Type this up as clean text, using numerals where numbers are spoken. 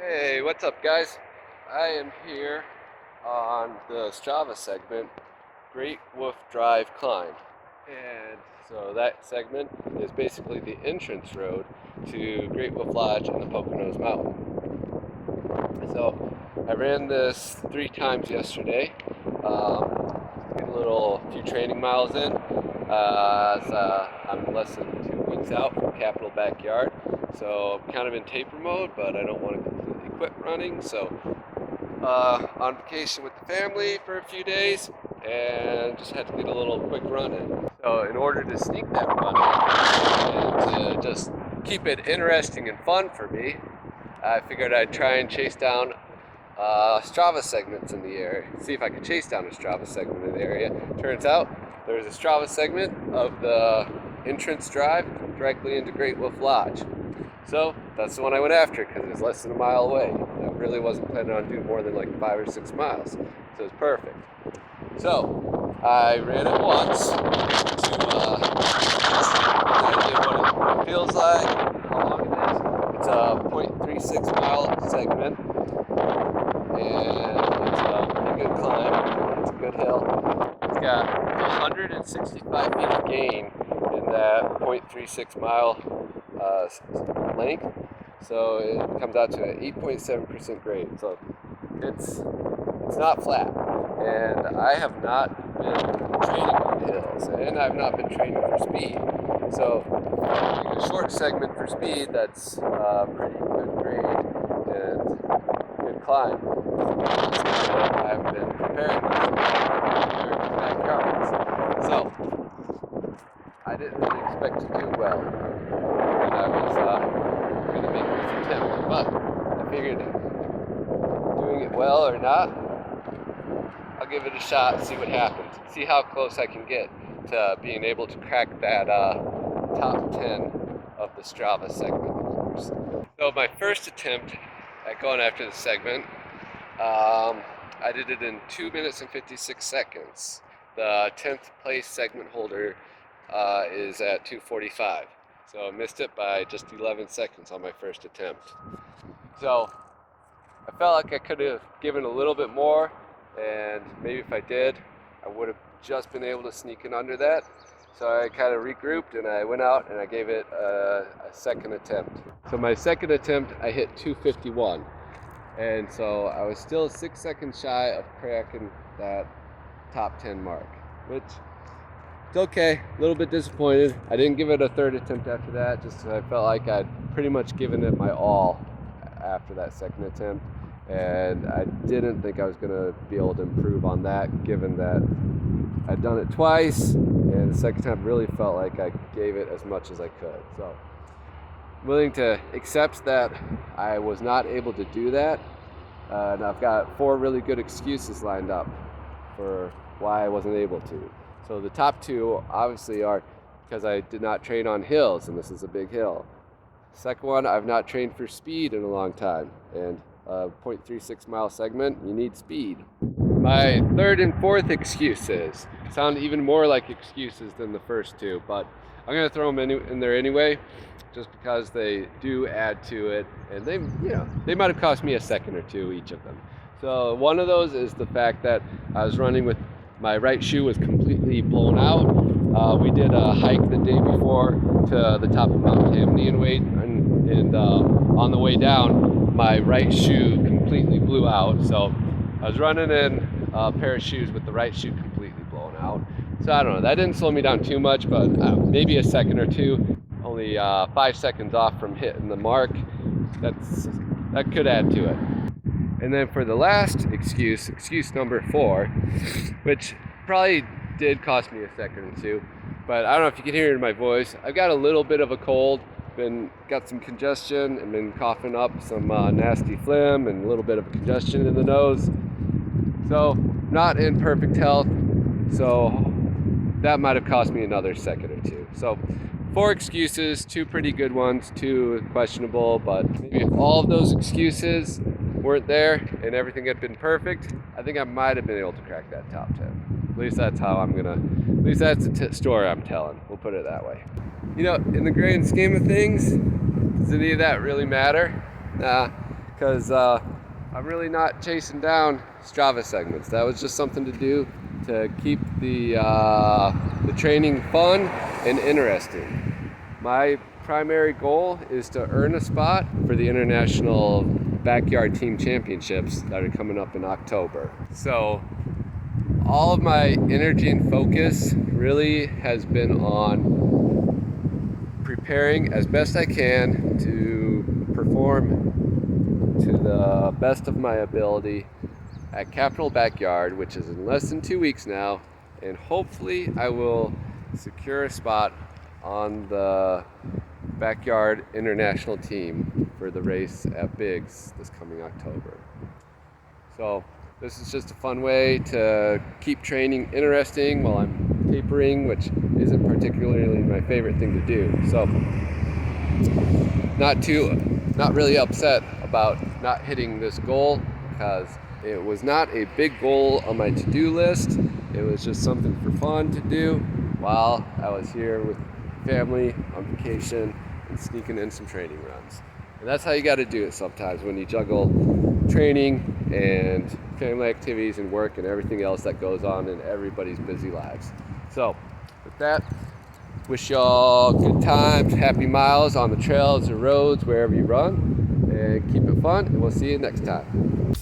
Hey, what's up, guys? I am here on the Strava segment, Great Wolf Drive Climb. And so that segment is basically the entrance road to Great Wolf Lodge in the Poconos Mountain. So I ran this 3 times yesterday. Get a few training miles in. I'm less than 2 weeks out from Capital Backyard. So I'm kind of in taper mode, but I don't want to completely quit running. So on vacation with the family for a few days and just had to get a little quick run in. So in order to sneak that run in and to just keep it interesting and fun for me, I figured I'd try and chase down Strava segments in the area. See if I could chase down a Strava segment in the area. Turns out there's a Strava segment of the entrance drive directly into Great Wolf Lodge. So that's the one I went after because it was less than a mile away. I really wasn't planning on doing more than like 5 or 6 miles. So it's perfect. So I ran it once to what it feels like, how long it is. It's a 0.36 mile segment, and it's a pretty good climb. It's a good hill. It's got 165 feet of gain in that 0.36 mile length, so it comes out to an 8.7% grade. So it's not flat, and I have not been training on hills, and I've not been training for speed. So a short segment for speed, that's pretty good grade and good climb. I've been preparing myself for the backyards. So I didn't really expect to do well when I was going to make this attempt, but I figured doing it well or not, I'll give it a shot, see what happens, see how close I can get to being able to crack that top 10 of the Strava segment. So my first attempt at going after the segment, I did it in 2 minutes and 56 seconds. The 10th place segment holder is at 2:45. So I missed it by just 11 seconds on my first attempt. So I felt like I could have given a little bit more, and maybe if I did, I would have just been able to sneak in under that. So I kind of regrouped and I went out and I gave it a second attempt. So my second attempt, I hit 2:51. And so I was still 6 seconds shy of cracking that top 10 mark, which it's okay, a little bit disappointed. I didn't give it a third attempt after that, just because I felt like I'd pretty much given it my all after that second attempt. And I didn't think I was going to be able to improve on that, given that I'd done it twice, and the second time really felt like I gave it as much as I could. So willing to accept that I was not able to do that, and I've got 4 really good excuses lined up for why I wasn't able to. So the top 2 obviously are because I did not train on hills, and this is a big hill. Second one, I've not trained for speed in a long time, and a 0.36 mile segment, you need speed. My third and fourth excuses sound even more like excuses than the first 2, but I'm going to throw them in there anyway, just because they do add to it, and they might have cost me a second or 2 each of them. So one of those is the fact that I was running with my right shoe was completely blown out. We did a hike the day before to the top of Mount Tammany and on the way down, my right shoe completely blew out. So I was running in a pair of shoes with the right shoe completely blown out. So I don't know, that didn't slow me down too much, but maybe a second or 2, only 5 seconds off from hitting the mark. That could add to it. And then for the last excuse number 4, which probably did cost me a second or 2, but I don't know if you can hear it in my voice. I've got a little bit of a cold, got some congestion, and been coughing up some nasty phlegm and a little bit of congestion in the nose. So not in perfect health, so that might have cost me another second or 2. So 4 excuses, 2 pretty good ones, 2 questionable, but maybe if all of those excuses weren't there and everything had been perfect, I think I might have been able to crack that top 10. At least that's the story I'm telling. We'll put it that way. In the grand scheme of things, does any of that really matter? Nah, because I'm really not chasing down Strava segments. That was just something to do to keep the training fun and interesting. My primary goal is to earn a spot for the International Backyard Team Championships that are coming up in October. So all of my energy and focus really has been on preparing as best I can to perform to the best of my ability at Capital Backyard, which is in less than 2 weeks now, and hopefully I will secure a spot on the Backyard International team for the race at Biggs this coming October. So this is just a fun way to keep training interesting while I'm tapering, which isn't particularly my favorite thing to do. So not really upset about not hitting this goal, because it was not a big goal on my to-do list. It was just something for fun to do while I was here with family on vacation and sneaking in some training runs. And that's how you got to do it sometimes when you juggle training and family activities and work and everything else that goes on in everybody's busy lives. So with that, wish y'all good times, happy miles on the trails or roads, wherever you run, and keep it fun, and we'll see you next time.